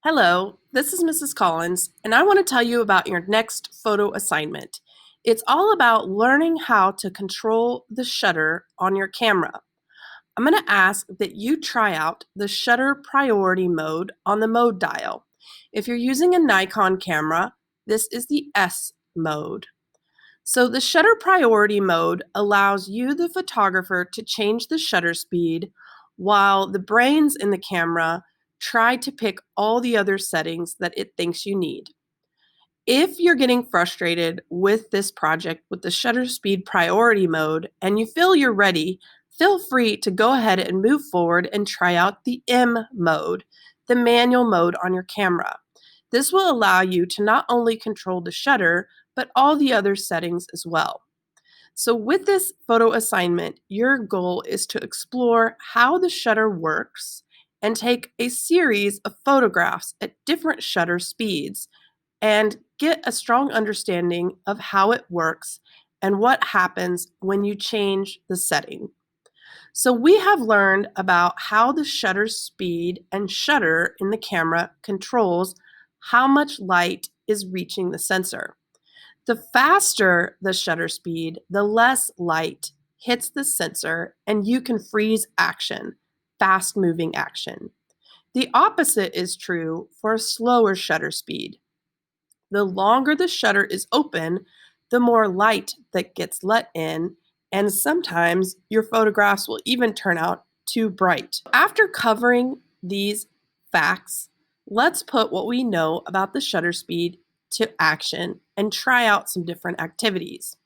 Hello, this is Mrs. Collins, and I want to tell you about your next photo assignment. It's all about learning how to control the shutter on your camera. I'm going to ask that you try out the shutter priority mode on the mode dial. If you're using a Nikon camera, this is the S mode. So the shutter priority mode allows you, the photographer, to change the shutter speed while the brains in the camera try to pick all the other settings that it thinks you need. If you're getting frustrated with this project with the shutter speed priority mode and you feel you're ready, feel free to go ahead and move forward and try out the M mode, the manual mode on your camera. This will allow you to not only control the shutter, but all the other settings as well. So with this photo assignment, your goal is to explore how the shutter works and take a series of photographs at different shutter speeds and get a strong understanding of how it works and what happens when you change the setting. So we have learned about how the shutter speed and shutter in the camera controls how much light is reaching the sensor. The faster the shutter speed, the less light hits the sensor and you can freeze action, fast moving action. The opposite is true for a slower shutter speed. The longer the shutter is open, the more light that gets let in, and sometimes your photographs will even turn out too bright. After covering these facts, let's put what we know about the shutter speed to action and try out some different activities.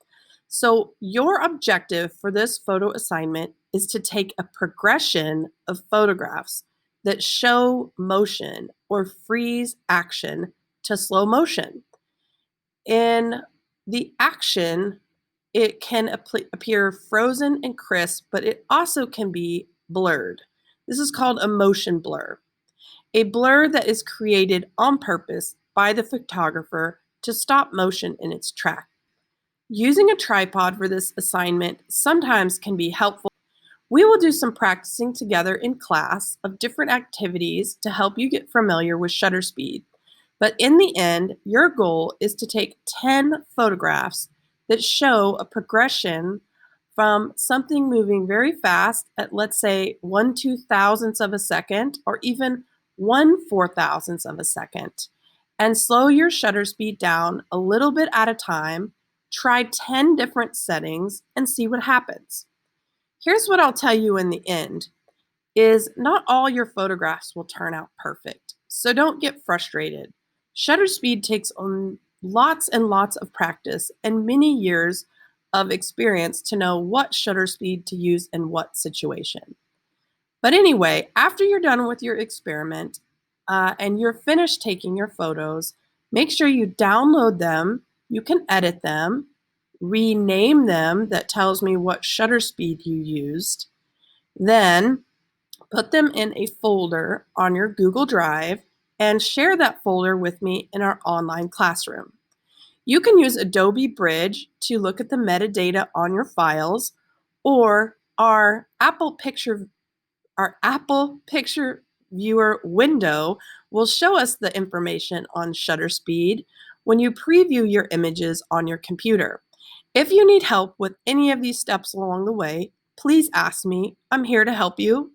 So your objective for this photo assignment is to take a progression of photographs that show motion or freeze action to slow motion. In the action, it can appear frozen and crisp, but it also can be blurred. This is called a motion blur, a blur that is created on purpose by the photographer to stop motion in its track. Using a tripod for this assignment sometimes can be helpful. We will do some practicing together in class of different activities to help you get familiar with shutter speed. But in the end, your goal is to take 10 photographs that show a progression from something moving very fast at, let's say, 1/2000th of a second or even 1/4000th of a second, and slow your shutter speed down a little bit at a time. Try 10 different settings and see what happens. Here's what I'll tell you in the end is not all your photographs will turn out perfect. So don't get frustrated. Shutter speed takes on lots and lots of practice and many years of experience to know what shutter speed to use in what situation. But anyway, after you're done with your experiment and you're finished taking your photos, make sure you download them. You can edit them, rename them that tells me what shutter speed you used, then put them in a folder on your Google Drive and share that folder with me in our online classroom. You can use Adobe Bridge to look at the metadata on your files, or our Apple Picture Viewer window will show us the information on shutter speed when you preview your images on your computer. If you need help with any of these steps along the way, please ask me. I'm here to help you.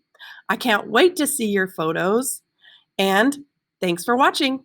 I can't wait to see your photos, and thanks for watching.